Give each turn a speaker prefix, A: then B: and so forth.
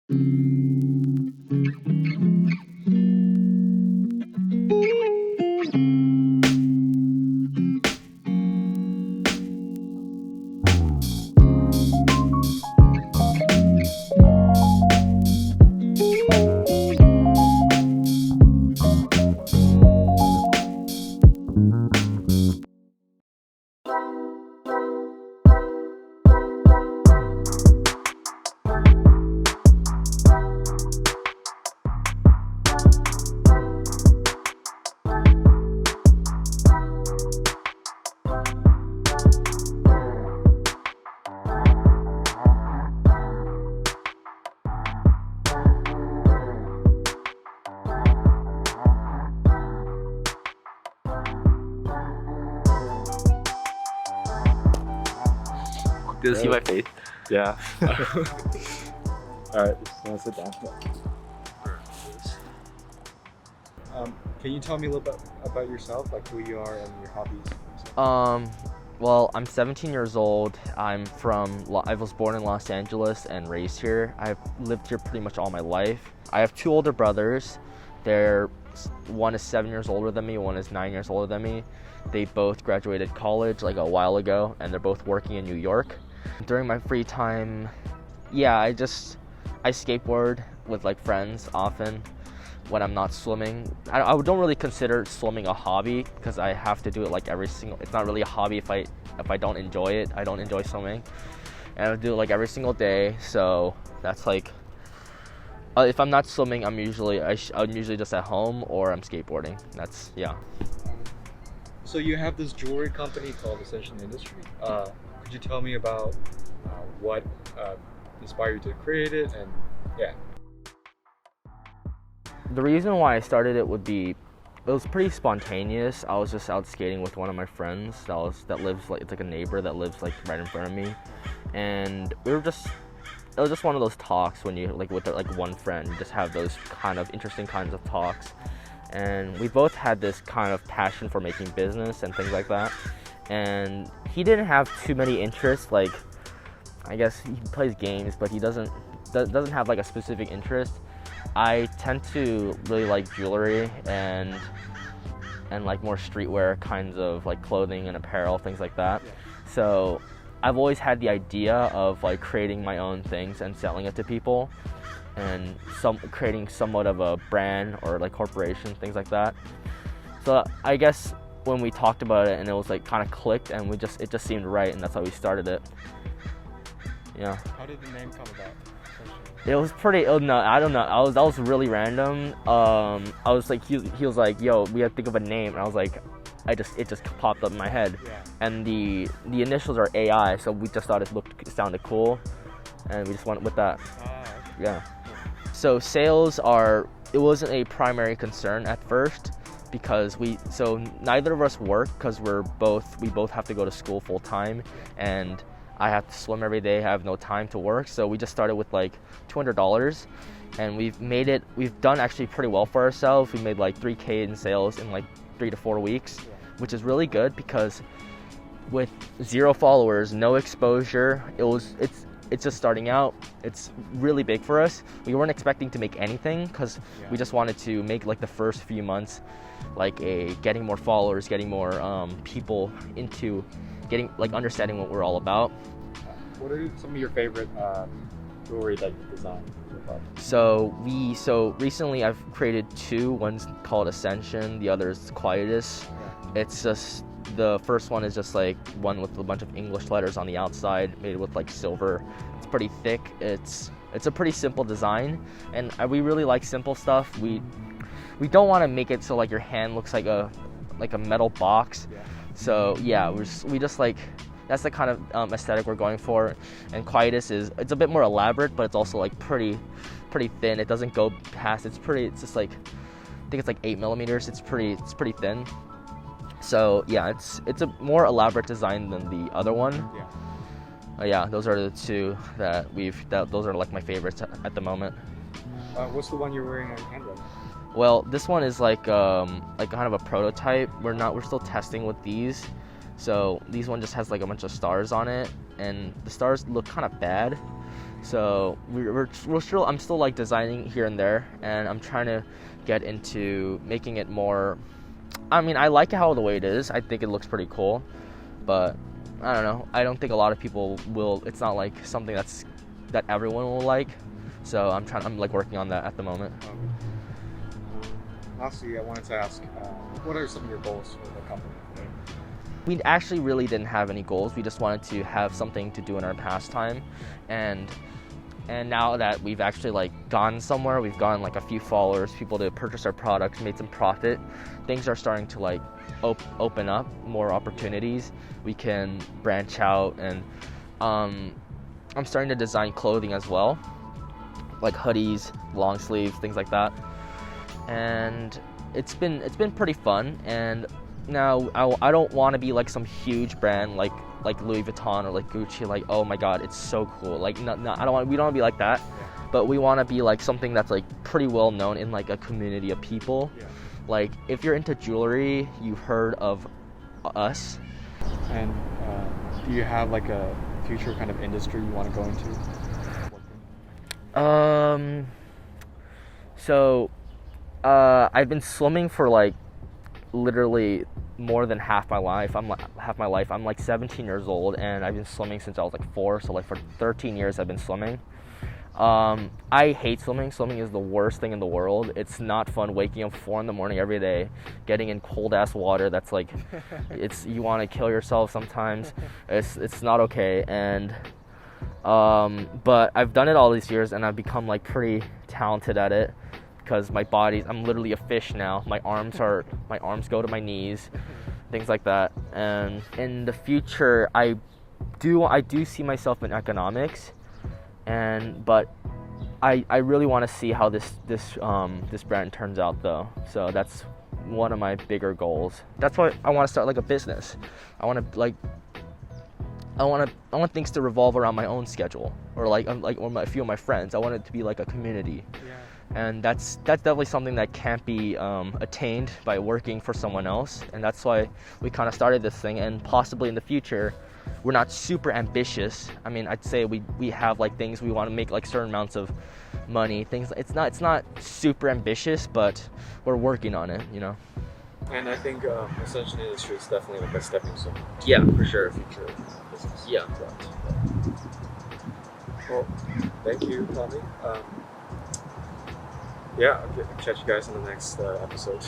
A: Do you see my face?
B: Yeah. All right, just want to sit down. Can you tell me a little bit about yourself, like who you are and your hobbies?
A: Well, I'm 17 years old. I was born in Los Angeles and raised here. I've lived here pretty much all my life. I have two older brothers. One is 7 years older than me, one is 9 years older than me. They both graduated college like a while ago, and they're both working in New York. During my free time, yeah, I skateboard with like friends often when I'm not swimming. I don't really consider swimming a hobby because I have to do it like it's not really a hobby if I don't enjoy it. I don't enjoy swimming, and I do it like every single day. So that's like, if I'm not swimming, I'm usually just at home or I'm skateboarding. That's, yeah.
B: So you have this jewelry company called Ascension Industry. Could you tell me about what inspired you to create it? And yeah.
A: The reason why I started it it was pretty spontaneous. I was just out skating with one of my friends that lives like, it's like a neighbor that lives like right in front of me, and it was just one of those talks when you like with like one friend, you just have those kind of interesting kinds of talks, and we both had this kind of passion for making business and things like that. And he didn't have too many interests. Like, I guess he plays games, but he doesn't have like a specific interest. I tend to really like jewelry and like more streetwear kinds of like clothing and apparel, things like that. Yeah. So I've always had the idea of like creating my own things and selling it to people, and creating somewhat of a brand or like corporation, things like that. So I guess when we talked about it and it was like kind of clicked, and it just seemed right, and that's how we started it. Yeah.
B: How did the name come about?
A: It was no, I don't know. That was really random. I was like, he was like, yo, we have to think of a name, and I was like, it just popped up in my head. Yeah. And the initials are AI, so we just thought it sounded cool, and we just went with that.
B: Okay.
A: Yeah. So it wasn't a primary concern at first, because neither of us work because we both have to go to school full time, and I have to swim every day. I have no time to work, so we just started with like $200, and we've done actually pretty well for ourselves. We made like $3K in sales in like 3 to 4 weeks, which is really good because with 0 followers, no exposure, it's just starting out. It's really big for us. We weren't expecting to make anything because we just wanted to make like the first few months like getting more followers, getting more people into getting like understanding what we're all about.
B: What are some of your favorite jewelry that you've designed
A: So
B: so far?
A: so recently I've created 2. One's called Ascension, the other is Quietus. Yeah. It's just, the first one is just like one with a bunch of English letters on the outside, made with like silver. It's pretty thick. It's a pretty simple design, and we really like simple stuff. We don't want to make it so like your hand looks like a metal box. Yeah. So yeah, we just like, that's the kind of aesthetic we're going for. And Quietus it's a bit more elaborate, but it's also like pretty thin. It doesn't go past. It's just like, I think it's like 8 millimeters. It's pretty thin. So yeah, it's a more elaborate design than the other one. Yeah. Yeah, those are the 2 those are like my favorites at the moment.
B: What's the one you're wearing on your hand right now?
A: Well, this one is like kind of a prototype. We're still testing with these. So these one just has like a bunch of stars on it, and the stars look kind of bad. So we're still, I'm still like designing here and there, and I'm trying to get into making it more. I mean, I like how the way it is. I think it looks pretty cool, but I don't know. I don't think a lot of people will. It's not like something that everyone will like. So I'm like working on that at the moment.
B: Lastly, I wanted to ask, what are some of your goals for the company?
A: We actually really didn't have any goals. We just wanted to have something to do in our pastime, and now that we've actually like gone somewhere, we've gotten like a few followers, people to purchase our products, made some profit, things are starting to like open up, more opportunities. We can branch out, and I'm starting to design clothing as well, like hoodies, long sleeves, things like that. And it's been pretty fun. And now I don't want to be like some huge brand like Louis Vuitton or like Gucci, like, oh my god, it's so cool. Like, no, we don't want to be like that.
B: Yeah.
A: But we want to be like something that's like pretty well known in like a community of people.
B: Yeah.
A: Like, if you're into jewelry, you've heard of us.
B: And do you have like a future kind of industry you want to go into?
A: So I've been swimming for like literally more than half my life. I'm like 17 years old, and I've been swimming since I was like 4. So like for 13 years I've been swimming. I hate swimming. Swimming is the worst thing in the world. It's not fun waking up 4 a.m. every day, getting in cold ass water. That's like, you want to kill yourself sometimes. It's not okay. And but I've done it all these years, and I've become like pretty talented at it, because I'm literally a fish now. My arms go to my knees, things like that. And in the future, I do see myself in economics, but I really want to see how this brand turns out though. So that's one of my bigger goals. That's why I want to start like a business. I want things to revolve around my own schedule, or a few of my friends. I want it to be like a community.
B: Yeah.
A: And that's definitely something that can't be attained by working for someone else. And that's why we kind of started this thing. And possibly in the future, we're not super ambitious. I mean, I'd say we have like things we want to make, like certain amounts of money, things. It's not super ambitious, but we're working on it, you know.
B: And I think Ascension industry is definitely like a stepping stone.
A: Yeah, for sure.
B: Future business.
A: Yeah.
B: Well, thank you, Tommy. Yeah, I'll catch you guys in the next episode.